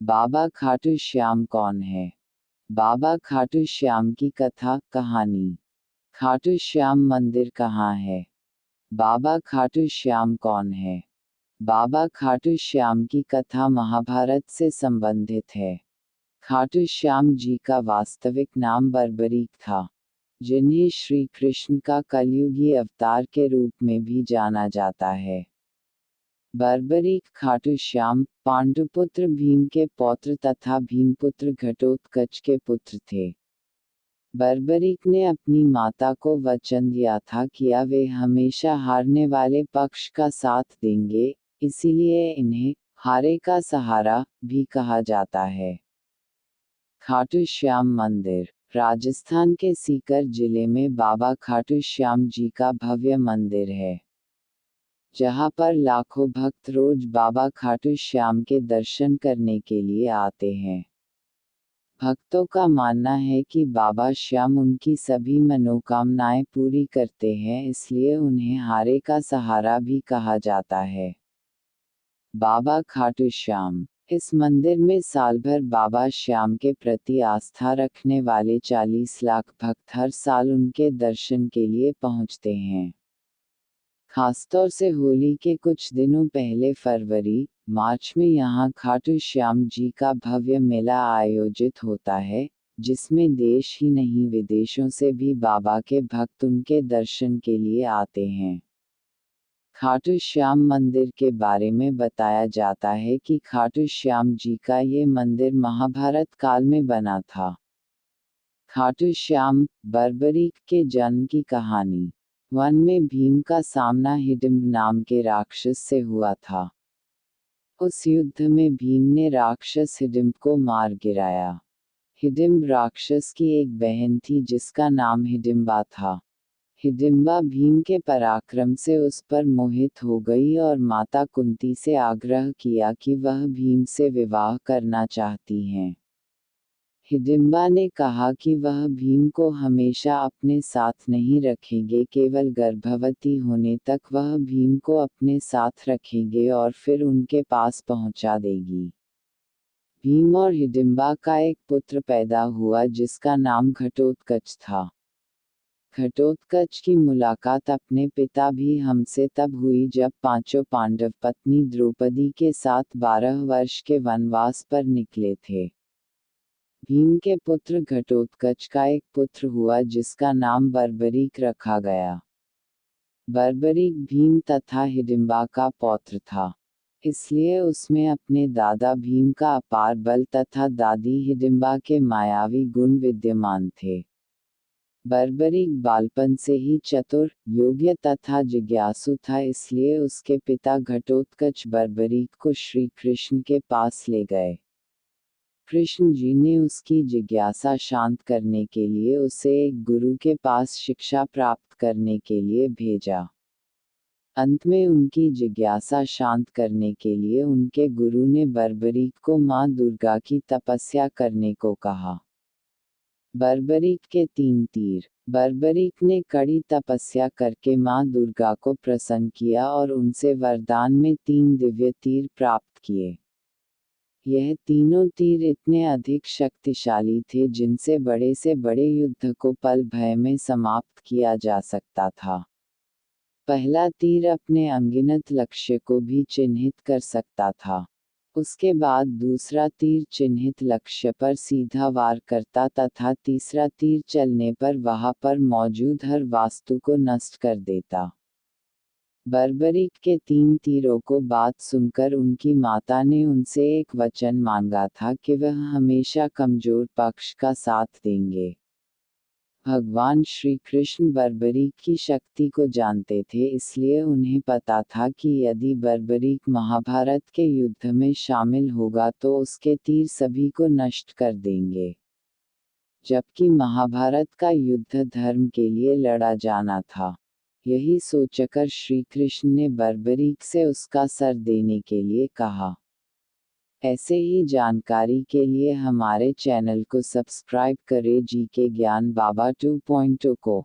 बाबा खाटू श्याम कौन है? बाबा खाटू श्याम की कथा कहानी। खाटू श्याम मंदिर कहाँ है? बाबा खाटू श्याम कौन है? बाबा खाटू श्याम की कथा महाभारत से संबंधित है। खाटू श्याम जी का वास्तविक नाम बर्बरीक था, जिन्हें श्री कृष्ण का कलयुगी अवतार के रूप में भी जाना जाता है। बर्बरीक खाटू श्याम पांडुपुत्र भीम के पौत्र तथा भीमपुत्र घटोत्कच के पुत्र थे। बर्बरीक ने अपनी माता को वचन दिया था कि वे हमेशा हारने वाले पक्ष का साथ देंगे, इसीलिए इन्हें हारे का सहारा भी कहा जाता है। खाटू श्याम मंदिर राजस्थान के सीकर जिले में बाबा खाटू श्याम जी का भव्य मंदिर है, जहाँ पर लाखों भक्त रोज बाबा खाटू श्याम के दर्शन करने के लिए आते हैं। भक्तों का मानना है कि बाबा श्याम उनकी सभी मनोकामनाएं पूरी करते हैं, इसलिए उन्हें हारे का सहारा भी कहा जाता है। बाबा खाटू श्याम इस मंदिर में साल भर बाबा श्याम के प्रति आस्था रखने वाले 40 लाख भक्त हर साल उनके दर्शन के लिए पहुंचते हैं। खासतौर से होली के कुछ दिनों पहले फरवरी मार्च में यहाँ खाटू श्याम जी का भव्य मेला आयोजित होता है, जिसमें देश ही नहीं विदेशों से भी बाबा के भक्त उनके दर्शन के लिए आते हैं। खाटू श्याम मंदिर के बारे में बताया जाता है कि खाटू श्याम जी का ये मंदिर महाभारत काल में बना था। खाटू श्याम बर्बरीक के जन्म की कहानी। वन में भीम का सामना हिडिंब नाम के राक्षस से हुआ था। उस युद्ध में भीम ने राक्षस हिडिंब को मार गिराया। हिडिंब राक्षस की एक बहन थी जिसका नाम हिडिंबा था। हिडिंबा भीम के पराक्रम से उस पर मोहित हो गई और माता कुंती से आग्रह किया कि वह भीम से विवाह करना चाहती हैं। हिडिंबा ने कहा कि वह भीम को हमेशा अपने साथ नहीं रखेंगे, केवल गर्भवती होने तक वह भीम को अपने साथ रखेंगे और फिर उनके पास पहुंचा देगी। भीम और हिडिंबा का एक पुत्र पैदा हुआ जिसका नाम घटोत्कच था। घटोत्कच की मुलाकात अपने पिता भीम से तब हुई जब पांचों पांडव पत्नी द्रौपदी के साथ 12 वर्ष के वनवास पर निकले थे। भीम के पुत्र घटोत्कच का एक पुत्र हुआ जिसका नाम बर्बरीक रखा गया। बर्बरीक भीम तथा हिडिंबा का पौत्र था, इसलिए उसमें अपने दादा भीम का अपार बल तथा दादी हिडिंबा के मायावी गुण विद्यमान थे। बर्बरीक बालपन से ही चतुर, योग्य तथा जिज्ञासु था, इसलिए उसके पिता घटोत्कच बर्बरीक को श्री कृष्ण के पास ले गए। कृष्ण जी ने उसकी जिज्ञासा शांत करने के लिए उसे एक गुरु के पास शिक्षा प्राप्त करने के लिए भेजा। अंत में उनकी जिज्ञासा शांत करने के लिए उनके गुरु ने बर्बरीक को मां दुर्गा की तपस्या करने को कहा। बर्बरीक के 3 तीर। बर्बरीक ने कड़ी तपस्या करके मां दुर्गा को प्रसन्न किया और उनसे वरदान में 3 दिव्य तीर प्राप्त किए। यह तीनों तीर इतने अधिक शक्तिशाली थे जिनसे बड़े से बड़े युद्ध को पल भर में समाप्त किया जा सकता था। पहला तीर अपने अनगिनत लक्ष्य को भी चिन्हित कर सकता था। उसके बाद दूसरा तीर चिन्हित लक्ष्य पर सीधा वार करता तथा तीसरा तीर चलने पर वहां पर मौजूद हर वस्तु को नष्ट कर देता। बर्बरीक के 3 तीरों को बात सुनकर उनकी माता ने उनसे एक वचन मांगा था कि वह हमेशा कमजोर पक्ष का साथ देंगे। भगवान श्री कृष्ण बर्बरीक की शक्ति को जानते थे, इसलिए उन्हें पता था कि यदि बर्बरीक महाभारत के युद्ध में शामिल होगा तो उसके तीर सभी को नष्ट कर देंगे। जबकि महाभारत का युद्ध धर्म के लिए लड़ा जाना था। यही सोचकर श्री कृष्ण ने बर्बरीक से उसका सर देने के लिए कहा। ऐसे ही जानकारी के लिए हमारे चैनल को सब्सक्राइब करें। जी के ज्ञान बाबा 2.0 को।